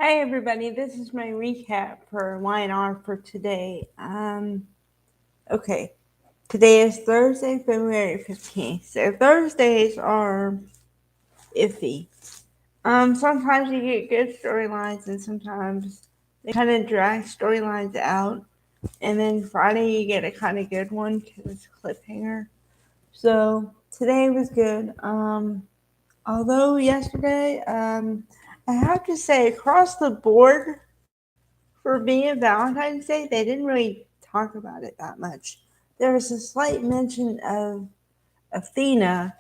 Hi everybody, this is my recap for Y&R for today. Okay, today is Thursday, February 15th. So Thursdays are iffy. Sometimes you get good storylines and sometimes they kind of drag storylines out. And then Friday you get a kind of good one because it's a cliffhanger. So today was good. Although yesterday, I have to say across the board, for being Valentine's Day, they didn't really talk about it that much. There was a slight mention of Athena,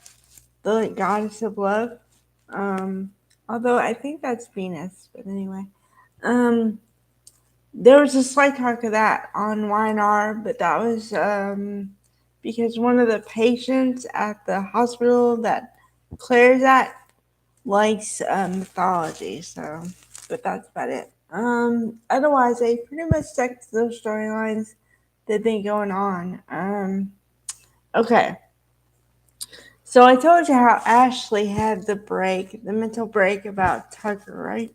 the goddess of love. Um, Although I think that's Venus, but anyway. Um, there was a slight talk of that on Y&R, but that was because one of the patients at the hospital that Claire's at likes mythology, so but that's about it. Otherwise, they pretty much stuck to those storylines that have been going on. Okay. So I told you how Ashley had the mental break about Tucker, right?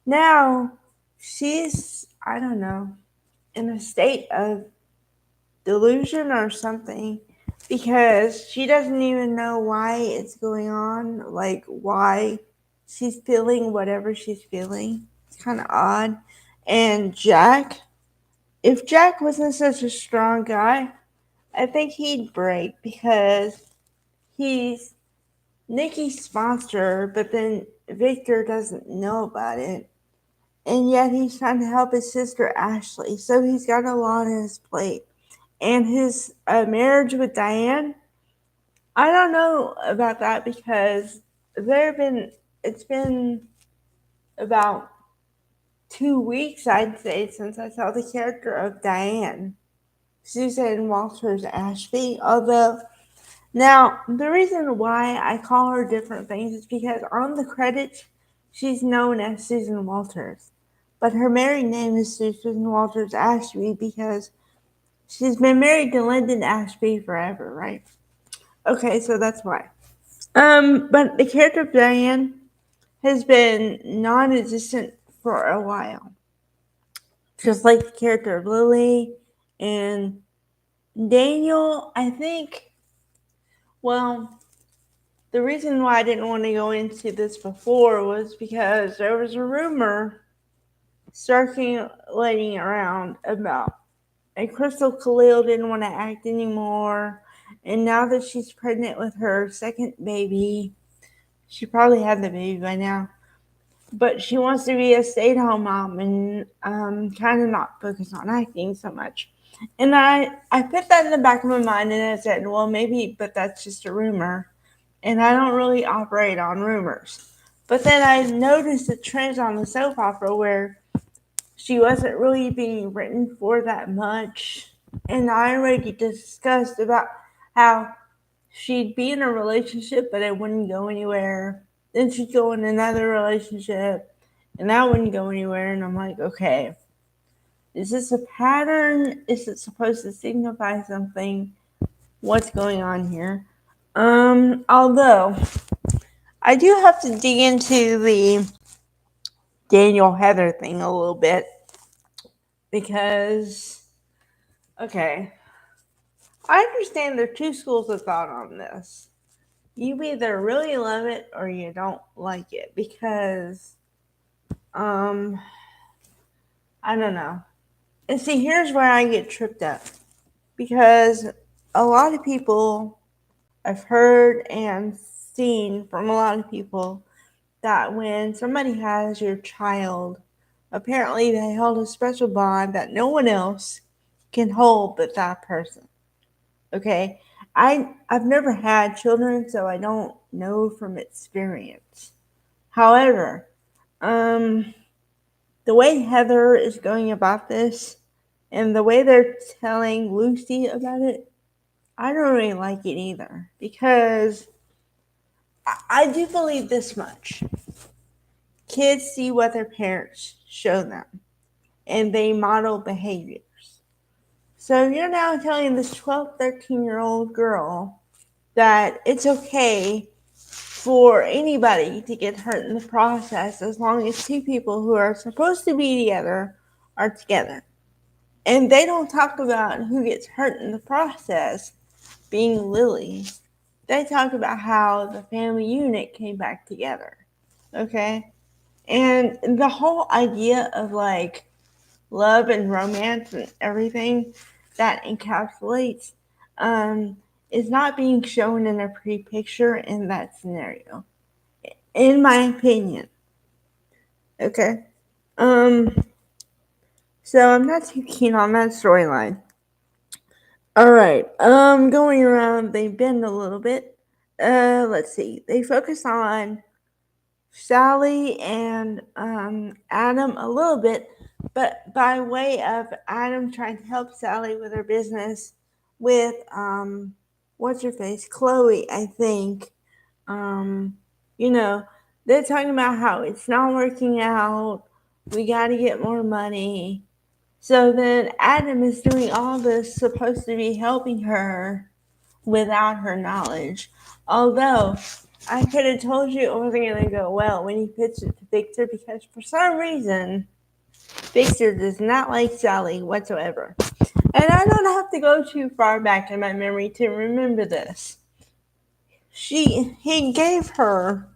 Now she's, I don't know, in a state of delusion or something because she doesn't even know why it's going on, like why she's feeling whatever she's feeling. It's kind of odd. And Jack, if Jack wasn't such a strong guy, I think he'd break because he's Nikki's sponsor, but then Victor doesn't know about it. And yet he's trying to help his sister Ashley. So he's got a lot on his plate. And his marriage with Diane, I don't know about that because it's been about 2 weeks, I'd say, since I saw the character of Diane, Susan Walters Ashby. Although, now, the reason why I call her different things is because on the credits, she's known as Susan Walters. But her married name is Susan Walters Ashby because she's been married to Lyndon Ashby forever, right? Okay, so that's why. But the character of Diane has been non-existent for a while, just like the character of Lily and Daniel. I think. Well, the reason why I didn't want to go into this before was because there was a rumor circulating around about and Crystal Khalil didn't want to act anymore. And now that she's pregnant with her second baby, she probably had the baby by now, but she wants to be a stay-at-home mom and kind of not focus on acting so much. And I put that in the back of my mind and I said, well, maybe, but that's just a rumor. And I don't really operate on rumors. But then I noticed a trend on the soap opera where she wasn't really being written for that much. And I already discussed about how she'd be in a relationship, but it wouldn't go anywhere. Then she'd go in another relationship, and that wouldn't go anywhere. And I'm like, okay, is this a pattern? Is it supposed to signify something? What's going on here? Although I do have to dig into the Daniel Heather thing a little bit because, okay, I understand there are two schools of thought on this. You either really love it or you don't like it because um I don't know. And see, here's where I get tripped up because a lot of people, I've heard and seen from a lot of people, that when somebody has your child, apparently they hold a special bond that no one else can hold but that person. Okay? I've never had children, so I don't know from experience. However, um, the way Heather is going about this and the way they're telling Lucy about it, I don't really like it either because I do believe this much. Kids see what their parents show them and they model behaviors. So you're now telling this 12, 13-year-old girl that it's okay for anybody to get hurt in the process as long as two people who are supposed to be together are together. And they don't talk about who gets hurt in the process being Lily. They talk about how the family unit came back together. Okay? And the whole idea of like love and romance and everything that encapsulates is not being shown in a pretty picture in that scenario, in my opinion. Okay. So I'm not too keen on that storyline. Alright, going around, they bend a little bit. Let's see. They focus on Sally and Adam a little bit, but by way of Adam trying to help Sally with her business with what's her face, Chloe, I think. You know, they're talking about how it's not working out. We got to get more money. So then Adam is doing all this, supposed to be helping her without her knowledge. Although I could have told you it wasn't going to go well when he pitched it to Victor, because for some reason Victor does not like Sally whatsoever. And I don't have to go too far back in my memory to remember this. He gave her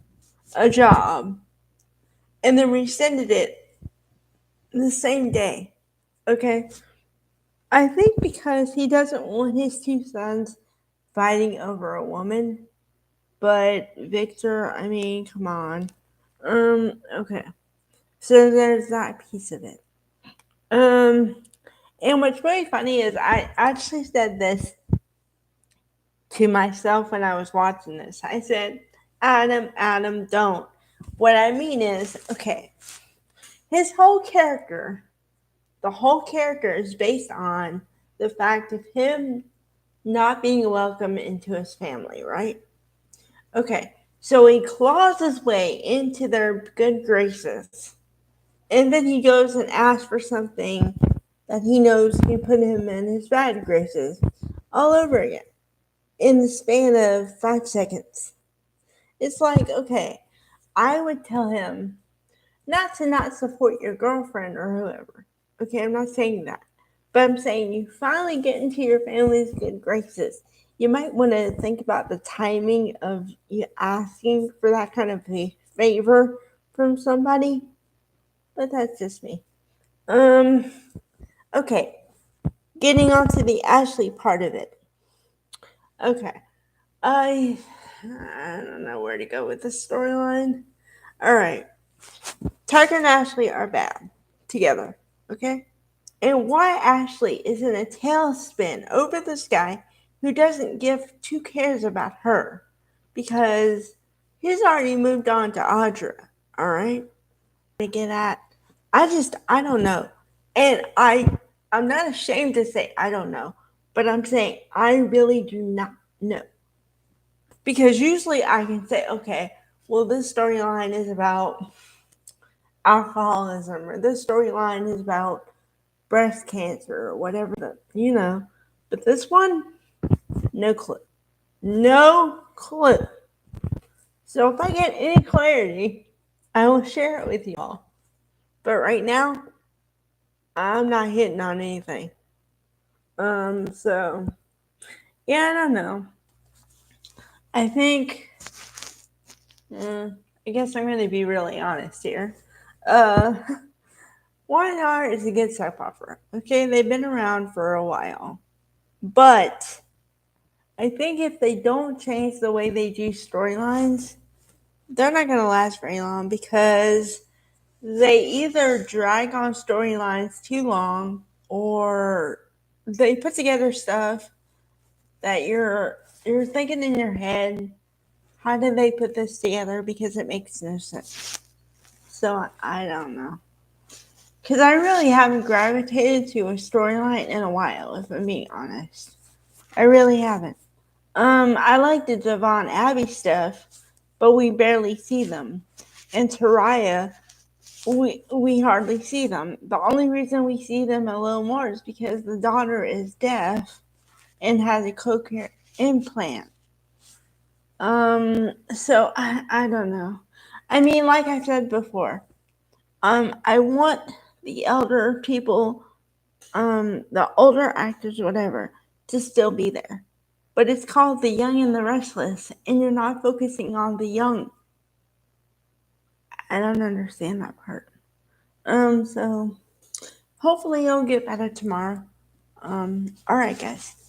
a job and then rescinded it the same day. Okay? I think because he doesn't want his two sons fighting over a woman. But Victor, I mean, come on. Okay. So there's that piece of it. And what's really funny is I actually said this to myself when I was watching this. I said, Adam, don't. What I mean is, okay, his whole character, the whole character is based on the fact of him not being welcome into his family, right? Okay, so he claws his way into their good graces. And then he goes and asks for something that he knows can put him in his bad graces all over again in the span of 5 seconds. It's like, okay, I would tell him not to not support your girlfriend or whoever. Okay, I'm not saying that. But I'm saying you finally get into your family's good graces. You might want to think about the timing of you asking for that kind of a favor from somebody. But that's just me. Okay. Getting on to the Ashley part of it. Okay. I don't know where to go with this storyline. Alright. Tucker and Ashley are bad together. Okay? And why Ashley is in a tailspin over this guy who doesn't give two cares about her, because he's already moved on to Audra. All right, to get at, I don't know, and I'm not ashamed to say I don't know, but I'm saying I really do not know, because usually I can say, okay, well, this storyline is about alcoholism, or this storyline is about breast cancer or whatever but this one, no clue. No clue. So if I get any clarity, I will share it with y'all. But right now, I'm not hitting on anything. So yeah, I don't know. I think I guess I'm gonna be really honest here. Y&R is a good soap opera. Okay, they've been around for a while. But I think if they don't change the way they do storylines, they're not going to last very long, because they either drag on storylines too long, or they put together stuff that you're thinking in your head, how did they put this together, because it makes no sense. So I don't know. Because I really haven't gravitated to a storyline in a while, if I'm being honest. I really haven't. I like the Devon Abbey stuff, but we barely see them. And Taraya, we hardly see them. The only reason we see them a little more is because the daughter is deaf and has a cochlear implant. So I don't know. I mean, like I said before, I want the elder people, the older actors, whatever, to still be there. But it's called The Young and the Restless, and you're not focusing on the young. I don't understand that part. So hopefully it'll get better tomorrow. All right, guys.